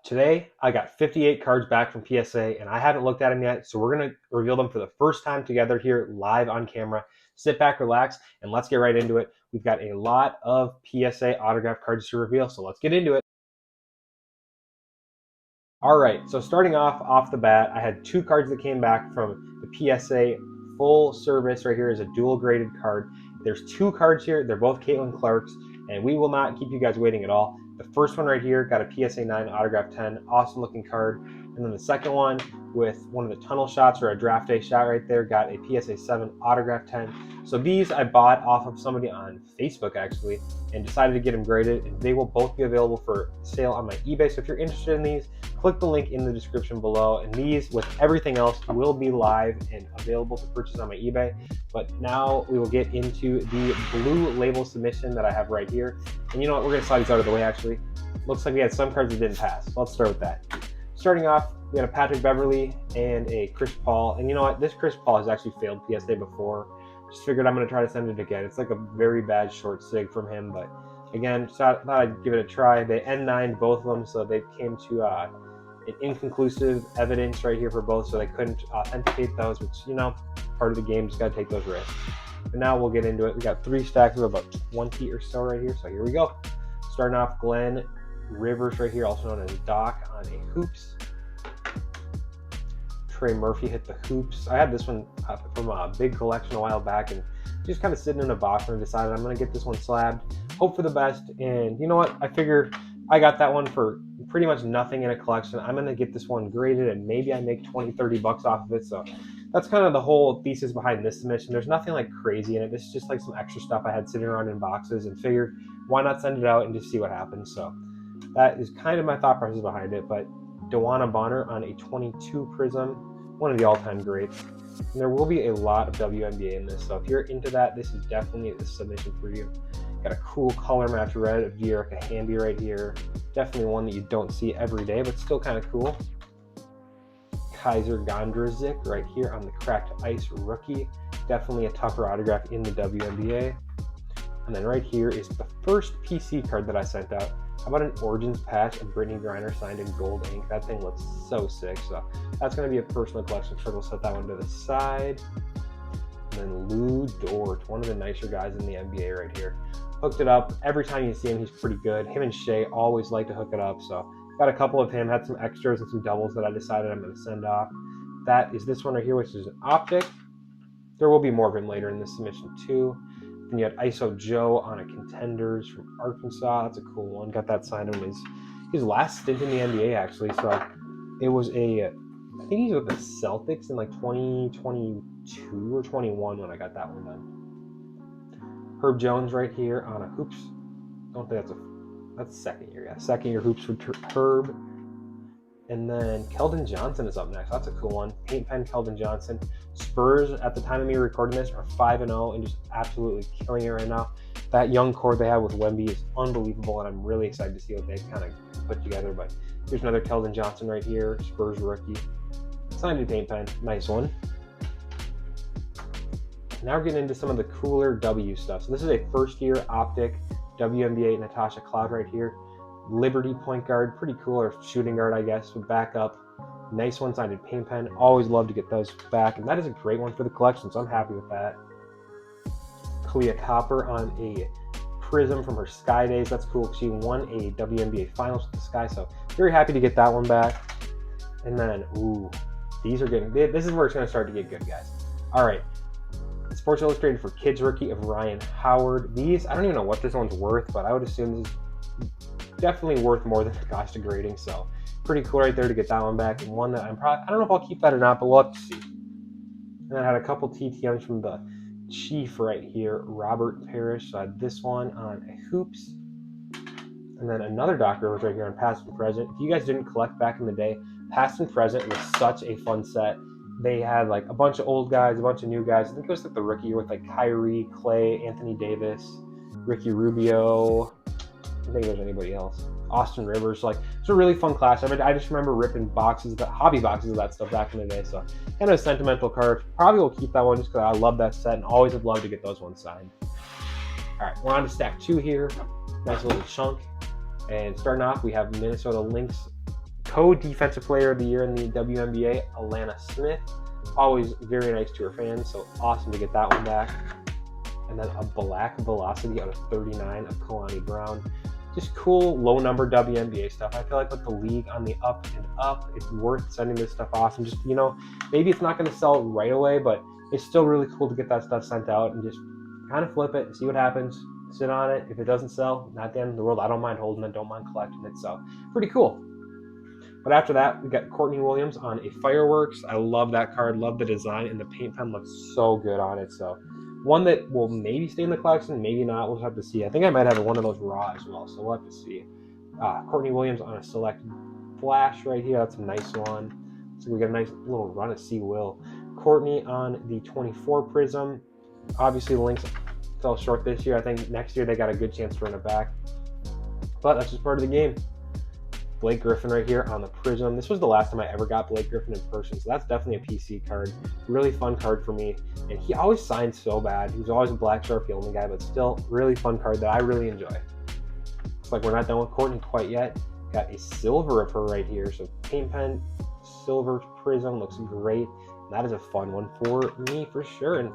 Today, I got 58 cards back from PSA, and I haven't looked at them yet, so we're going to reveal them for the first time together here live on camera. Sit back, relax, and let's get right into it. We've got a lot of PSA autograph cards to reveal, so let's get into it. All right, so starting off the bat, I had two cards that came back from the PSA full service. Right here is a dual graded card. There's two cards here. They're both Caitlyn Clark's, and we will not keep you guys waiting at all. The first one right here got a PSA 9 autograph 10, awesome looking card. And then the second one with one of the tunnel shots or a draft day shot right there got a PSA 7 autograph 10. So these I bought off of somebody on Facebook actually and decided to get them graded, and they will both be available for sale on my eBay. So if you're interested in these, click the link in the description below, and these with everything else will be live and available to purchase on my eBay. But now we will get into the blue label submission that I have right here. And you know what, we're gonna slide these out of the way actually. Looks like we had some cards that didn't pass. So let's start with that. Starting off, we got a Patrick Beverley and a Chris Paul. And you know what, this Chris Paul has actually failed PSA before. Just figured I'm gonna try to send it again. It's like a very bad short sig from him, but again, thought I'd give it a try. They N9'd both of them, so they came to an inconclusive evidence right here for both, so they couldn't authenticate those, which, you know, part of the game, just gotta take those risks. But now we'll get into it. We got 3 stacks of about 20 or so right here, so here we go. Starting off, Glenn Rivers right here, also known as Doc, on a hoops. Trey Murphy hit the hoops. I had this one from a big collection a while back, and just kind of sitting in a box, and I decided I'm going to get this one slabbed. Hope for the best, and you know what? I figure I got that one for pretty much nothing in a collection. I'm going to get this one graded, and maybe I make 20-30 bucks off of it. So that's kind of the whole thesis behind this submission. There's nothing like crazy in it. This is just like some extra stuff I had sitting around in boxes, and figured why not send it out and just see what happens. So that is kind of my thought process behind it. But Dewana Bonner on a 22 Prism, one of the all-time greats. And there will be a lot of WNBA in this, so if you're into that, this is definitely the submission for you. Got a cool color match red of Dearica Hamby right here. Definitely one that you don't see every day, but still kind of cool. Kaiser Gondrezick right here on the cracked ice rookie. Definitely a tougher autograph in the WNBA. And then right here is the first PC card that I sent out. How about an Origins patch of Britney Griner signed in gold ink? That thing looks so sick. So that's going to be a personal collection card. We'll set that one to the side. And then Lou Dort, one of the nicer guys in the NBA right here. Hooked it up. Every time you see him, he's pretty good. Him and Shea always like to hook it up. So got a couple of him. Had some extras and some doubles that I decided I'm going to send off. That is this one right here, which is an optic. There will be more of him later in this submission too. Then you had ISO Joe on a Contenders from Arkansas. That's a cool one. Got that signed on his last stint in the NBA, actually. So it was I think he's with the Celtics in like 2022 or 21 when I got that one done. Herb Jones right here on a hoops. Don't think that's second year. Yeah, second year hoops for Herb. And then Keldon Johnson is up next. That's a cool one. Paint pen Keldon Johnson. Spurs, at the time of me recording this, are 5-0 and just absolutely killing it right now. That young core they have with Wemby is unbelievable, and I'm really excited to see what they kind of put together. But here's another Keldon Johnson right here, Spurs rookie. Signed in paint pen. Nice one. Now we're getting into some of the cooler W stuff. So this is a first-year optic WNBA Natasha Cloud right here. Liberty point guard, pretty cool, or shooting guard, I guess, with backup. Nice one signed in paint pen. Always love to get those back, and that is a great one for the collection, so I'm happy with that. Kalia Copper on a Prism from her Sky Days. That's cool. She won a WNBA Finals with the Sky, so very happy to get that one back. And then, these are getting. This is where it's going to start to get good, guys. All right. Sports Illustrated for Kids rookie of Ryan Howard. These, I don't even know what this one's worth, but I would assume this is definitely worth more than the cost of grading, so pretty cool right there to get that one back. And one that I don't know if I'll keep that or not, but we'll have to see. And then I had a couple TTMs from the Chief right here, Robert Parrish. So I had this one on a hoops, and then another Doc Rivers right here on Past and Present. If you guys didn't collect back in the day, Past and Present was such a fun set. They had like a bunch of old guys, a bunch of new guys. I think it was like the rookie year with like Kyrie, Clay, Anthony Davis, Ricky Rubio. I don't think there's anybody else. Austin Rivers. Like, it's a really fun class. I just remember ripping hobby boxes of that stuff back in the day. So kind of a sentimental card. Probably will keep that one just because I love that set and always have loved to get those ones signed. All right, we're on to stack 2 here. Nice little chunk. And starting off, we have Minnesota Lynx Co-Defensive Player of the Year in the WNBA, Alana Smith. Always very nice to her fans, so awesome to get that one back. And then a Black Velocity out of 39 of Kalani Brown. Just cool, low number WNBA stuff. I feel like with the league on the up and up, it's worth sending this stuff off. And just, you know, maybe it's not going to sell right away, but it's still really cool to get that stuff sent out and just kind of flip it, see what happens, sit on it. If it doesn't sell, not the end of the world. I don't mind holding it, don't mind collecting it. So pretty cool. But after that, we got Courtney Williams on a Fireworks. I love that card, love the design, and the paint pen looks so good on it. So one that will maybe stay in the collection, maybe not. We'll have to see. I think I might have one of those raw as well, so we'll have to see. Courtney Williams on a Select Flash right here. That's a nice one. So we got a nice little run of C. Will. Courtney on the 24 Prism. Obviously, the Lynx fell short this year. I think next year they got a good chance to run it back. But that's just part of the game. Blake Griffin right here on the Prism. This was the last time I ever got Blake Griffin in person, so that's definitely a PC card. Really fun card for me. And he always signed so bad. He was always a Black Sharpie only guy, but still really fun card that I really enjoy. Looks like we're not done with Courtney quite yet. Got a silver of her right here. So paint pen, silver Prism, looks great. And that is a fun one for me for sure. And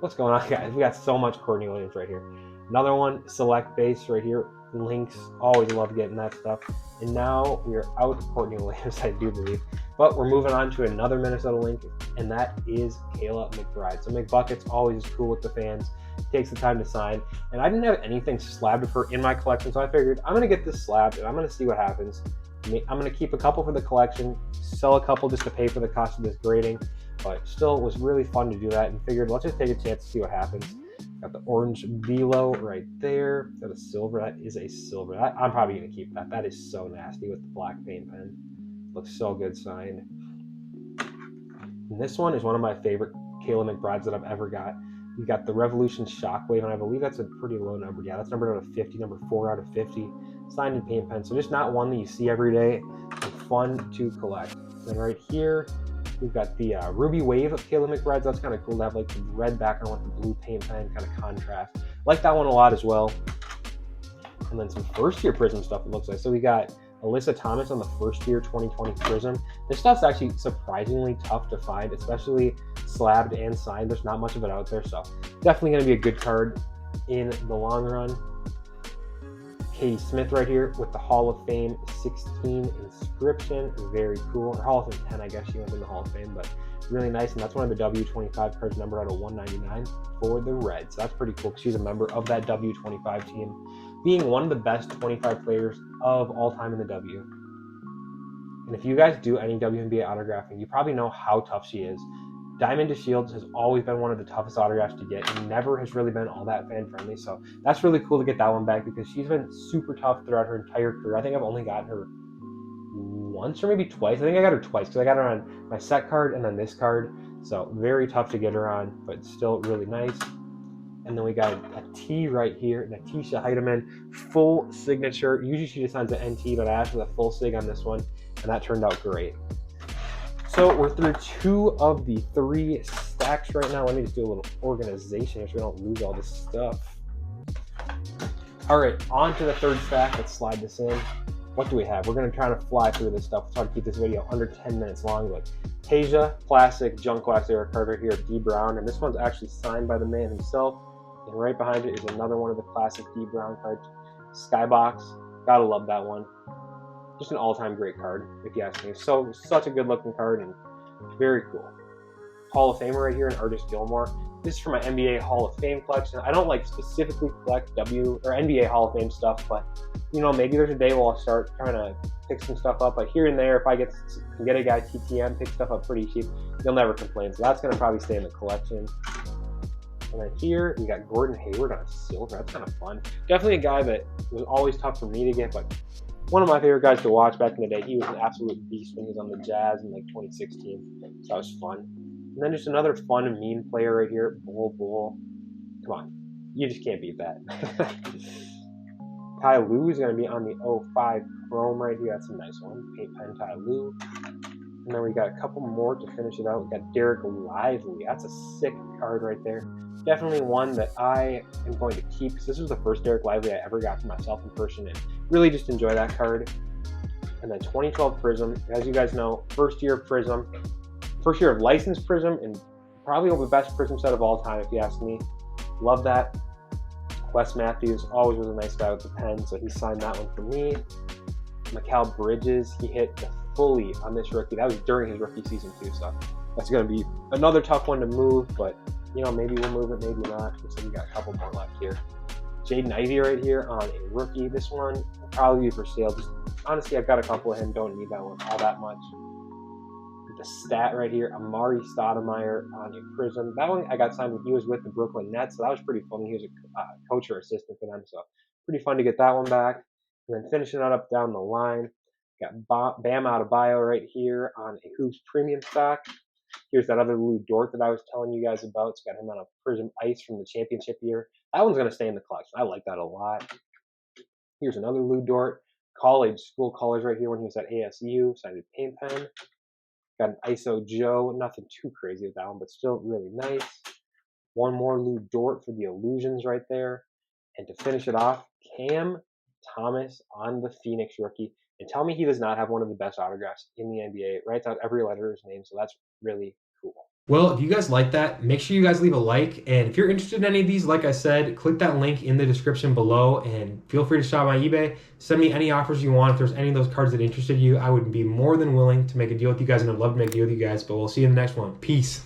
what's going on, guys? We got so much Courtney Williams right here. Another one, Select Base right here. Links, always love getting that stuff. And now we're out of Courtney Williams, I do believe. But we're moving on to another Minnesota Lynx, and that is Kayla McBride. So McBucket's always cool with the fans, takes the time to sign. And I didn't have anything slabbed of her in my collection, so I figured I'm going to get this slabbed, and I'm going to see what happens. I'm going to keep a couple for the collection, sell a couple just to pay for the cost of this grading. But still, was really fun to do that, and figured let's just take a chance to see what happens. Got the orange Velo right there. Got a silver. That is a silver. I'm probably going to keep that. That is so nasty with the black paint pen. Looks so good signed. And this one is one of my favorite Kayla McBrides that I've ever got. You got the Revolution Shockwave, and I believe that's a pretty low number. Yeah, that's numbered out of 50, number 4 out of 50. Signed in paint pen. So just not one that you see every day. And fun to collect. And right here, we've got the Ruby Wave of Kayla McBride. That's kind of cool to have like the red background with the blue paint pen, kind of contrast. Like that one a lot as well. And then some first year Prism stuff, it looks like. So we got Alyssa Thomas on the first year 2020 Prism. This stuff's actually surprisingly tough to find, especially slabbed and signed. There's not much of it out there, so definitely going to be a good card in the long run. Katie Smith right here with the Hall of Fame 16 inscription. Very cool. Or Hall of Fame 10, I guess she went in the Hall of Fame, but really nice. And that's one of the W25 cards numbered out of 199 for the Reds. So that's pretty cool because she's a member of that W25 team, being one of the best 25 players of all time in the W. And if you guys do any WNBA autographing, you probably know how tough she is. Diamond to Shields has always been one of the toughest autographs to get and never has really been all that fan friendly. So that's really cool to get that one back because she's been super tough throughout her entire career. I think I've only gotten her once or maybe twice. I think I got her twice because I got her on my set card and then this card. So very tough to get her on, but still really nice. And then we got a T right here, Natisha Heidemann, full signature. Usually she just signs an NT, but I asked for the full sig on this one, and that turned out great. So we're through 2 of the 3 stacks right now. Let me just do a little organization here so we don't lose all this stuff. All right, on to the 3rd stack. Let's slide this in. What do we have? We're going to try to fly through this stuff. Let's try to keep this video under 10 minutes long. But Tasia, classic, junk wax era card right here, D. Brown. And this one's actually signed by the man himself. And right behind it is another one of the classic D. Brown cards, Skybox. Gotta love that one. Just an all-time great card, if you ask me. So such a good-looking card and very cool. Hall of Famer right here in Artis Gilmore. This is for my NBA Hall of Fame collection. I don't like specifically collect NBA Hall of Fame stuff, but you know, maybe there's a day where I'll start trying to pick some stuff up. But here and there, if I can get a guy TTM, pick stuff up pretty cheap, you'll never complain. So that's gonna probably stay in the collection. And then here, we got Gordon Hayward on a silver. That's kind of fun. Definitely a guy that was always tough for me to get, but one of my favorite guys to watch back in the day. He was an absolute beast when he was on the Jazz in like 2016. So that was fun. And then just another fun and mean player right here, Bull. Come on. You just can't beat that. Ty Lue is going to be on the 05 Chrome right here. That's a nice one. Paint pen Ty Lue. And then we got a couple more to finish it out. We got Derek Lively. That's a sick card right there. Definitely one that I am going to keep because this was the first Derek Lively I ever got for myself in person and really just enjoy that card. And then 2012 Prism. As you guys know, first year of Prism, first year of licensed Prism, and probably the best Prism set of all time, if you ask me. Love that. Wes Matthews always was a nice guy with the pen, so he signed that one for me. Mikal Bridges, he hit fully on this rookie. That was during his rookie season too, so that's going to be another tough one to move, but maybe we'll move it, maybe not. So we got a couple more left here. Jaden Ivey right here on a rookie. This one will probably be for sale. Just honestly, I've got a couple of him. Don't need that one all that much. The stat right here, Amari Stoudemire on a Prism. That one I got signed when he was with the Brooklyn Nets, so that was pretty fun. He was a coach or assistant for them, so pretty fun to get that one back. And then finishing it up down the line, got Bam Adebayo right here on a Hoops Premium stock. Here's that other Lou Dort that I was telling you guys about. It's got him on a Prism Ice from the championship year. That one's going to stay in the collection. I like that a lot. Here's another Lou Dort. College school colors right here when he was at ASU. Sided paint pen. Got an ISO Joe. Nothing too crazy with that one, but still really nice. One more Lou Dort for the illusions right there. And to finish it off, Cam Thomas on the Phoenix rookie. And tell me he does not have one of the best autographs in the NBA. It writes out every letter of his name, so that's really cool. Well, if you guys like that, make sure you guys leave a like. And if you're interested in any of these, like I said, click that link in the description below and feel free to shop my eBay. Send me any offers you want. If there's any of those cards that interested you, I would be more than willing to make a deal with you guys, and I'd love to make a deal with you guys. But we'll see you in the next one. Peace.